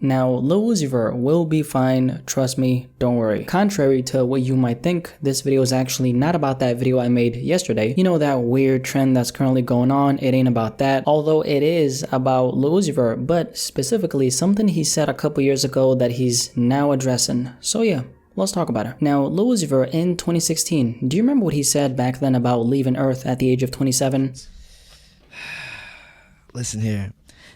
Now, Lil Uzi Vert will be fine, trust me, don't worry. Contrary to what you might think, this video is actually not about that video I made yesterday. You know, that weird trend that's currently going on, it ain't about that. Although it is about Lil Uzi Vert, but specifically something he said a couple years ago that he's now addressing. So yeah. Let's talk about it. Now, Lil Uzi Vert in 2016, do you remember what he said back then about leaving Earth at the age of 27? Listen here.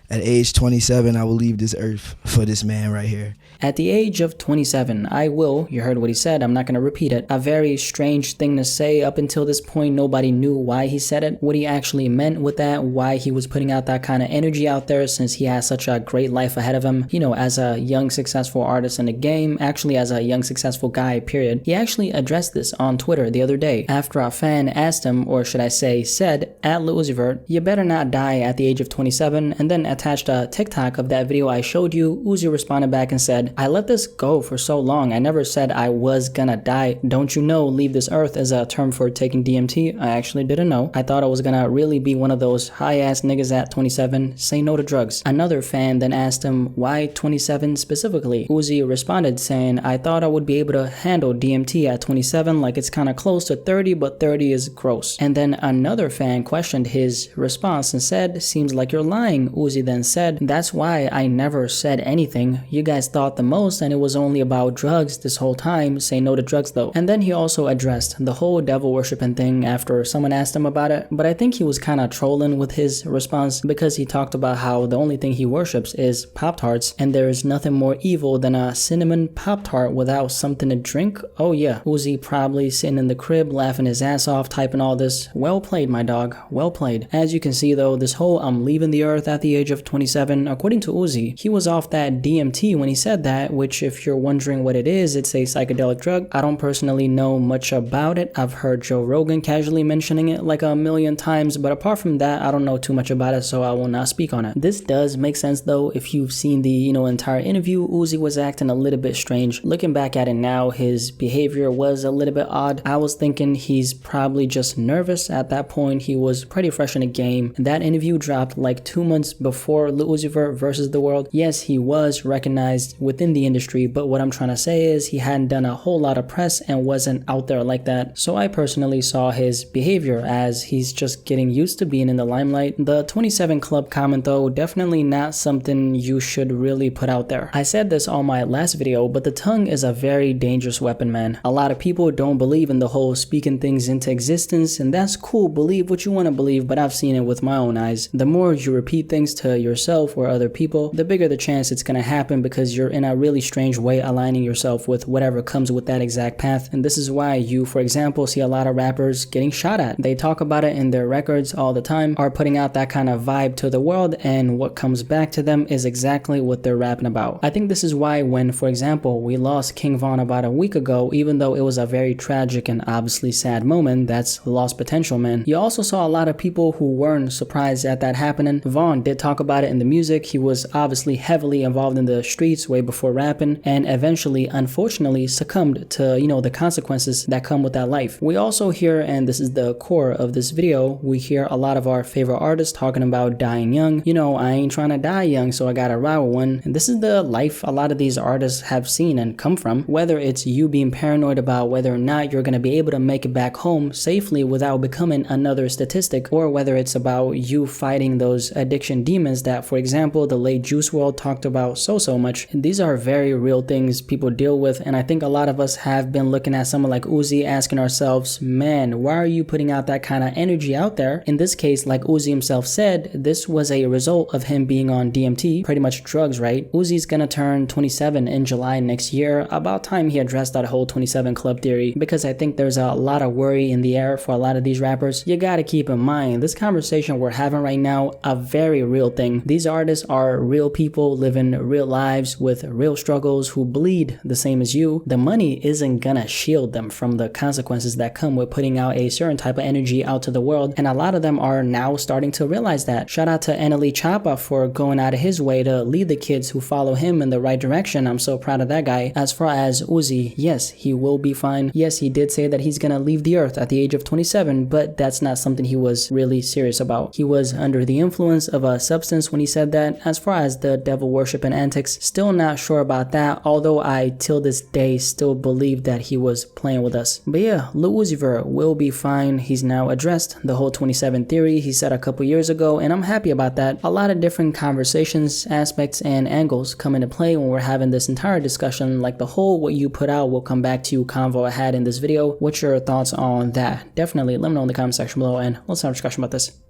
At age 27, I will leave this earth for this man right here. At the age of 27, I will, you heard what he said, I'm not going to repeat it. A very strange thing to say. Up until this point, nobody knew why he said it, what he actually meant with that, why he was putting out that kind of energy out there since he has such a great life ahead of him. You know, as a young, successful artist in the game, actually as a young, successful guy, period. He actually addressed this on Twitter the other day after a fan asked him, or should I say said, at Lil Uzi Vert, you better not die at the age of 27, and then attached a TikTok of that video I showed you. Uzi responded back and said, I let this go for so long. I never said I was gonna die. Don't you know leave this earth is a term for taking DMT? I actually didn't know. I thought I was gonna really be one of those high ass niggas at 27, say no to drugs. Another fan then asked him why 27 specifically. Uzi responded saying, I thought I would be able to handle DMT at 27, like it's kinda close to 30, but 30 is gross. And then another fan questioned his response and said, seems like you're lying. Uzi then said, that's why I never said anything. You guys thought the most and it was only about drugs this whole time. Say no to drugs though. And then he also addressed the whole devil worshiping thing after someone asked him about it. But I think he was kind of trolling with his response because he talked about how the only thing he worships is Pop-Tarts and there is nothing more evil than a cinnamon Pop-Tart without something to drink. Oh yeah, Uzi probably sitting in the crib laughing his ass off typing all this. Well played, my dog. Well played. As you can see though, this whole I'm leaving the earth at the age of 27, according to Uzi, he was off that DMT when he said that, which if you're wondering what it is, it's a psychedelic drug. I don't personally know much about it. I've heard Joe Rogan casually mentioning it like a million times, but apart from that, I don't know too much about it, so I will not speak on it. This does make sense though. If you've seen the, entire interview, Uzi was acting a little bit strange. Looking back at it now, his behavior was a little bit odd. I was thinking he's probably just nervous. At that point, he was pretty fresh in the game. That interview dropped like 2 months before Lil Uzi Vert versus the world. Yes, he was recognized within the industry, but what I'm trying to say is he hadn't done a whole lot of press and wasn't out there like that. So I personally saw his behavior as he's just getting used to being in the limelight. The 27 Club comment though, definitely not something you should really put out there. I said this on my last video, but the tongue is a very dangerous weapon, man. A lot of people don't believe in the whole speaking things into existence, and that's cool. Believe what you want to believe, but I've seen it with my own eyes. The more you repeat things to yourself or other people, the bigger the chance it's gonna happen because you're in a really strange way aligning yourself with whatever comes with that exact path. And this is why you, for example, see a lot of rappers getting shot at. They talk about it in their records all the time, are putting out that kind of vibe to the world, and what comes back to them is exactly what they're rapping about. I think this is why when, for example, we lost King Von about a week ago, even though it was a very tragic and obviously sad moment, that's lost potential, man. You also saw a lot of people who weren't surprised at that happening. Von did talk about it in the music. He was obviously heavily involved in the streets way before rapping, and eventually, unfortunately, succumbed to, the consequences that come with that life. We also hear, and this is the core of this video, we hear a lot of our favorite artists talking about dying young. I ain't trying to die young, so I gotta ride with one. And this is the life a lot of these artists have seen and come from. Whether it's you being paranoid about whether or not you're gonna be able to make it back home safely without becoming another statistic, or whether it's about you fighting those addiction demons that, for example, the late Juice WRLD talked about so much. And these are very real things people deal with, and I think a lot of us have been looking at someone like Uzi asking ourselves, man, why are you putting out that kind of energy out there? In this case, like Uzi himself said, this was a result of him being on DMT, pretty much drugs, right? Uzi's gonna turn 27 in July next year. About time he addressed that whole 27 Club theory, because I think there's a lot of worry in the air for a lot of these rappers. You gotta keep in mind, this conversation we're having right now, a very real thing. These artists are real people living real lives with real struggles who bleed the same as you. The money isn't gonna shield them from the consequences that come with putting out a certain type of energy out to the world, and a lot of them are now starting to realize that. Shout out to Annalie Chapa for going out of his way to lead the kids who follow him in the right direction. I'm so proud of that guy. As far as Uzi, yes, he will be fine. Yes, he did say that he's gonna leave the earth at the age of 27, but that's not something he was really serious about. He was under the influence of a substance substance when he said that. As far as the devil worship and antics, still not sure about that, although I till this day still believe that he was playing with us. But yeah, Lil Uzi Vert will be fine. He's now addressed the whole 27 theory he said a couple years ago, and I'm happy about that. A lot of different conversations, aspects, and angles come into play when we're having this entire discussion, like the whole what you put out will come back to you convo I had in this video. What's your thoughts on that? Definitely let me know in the comment section below, and let's have a discussion about this.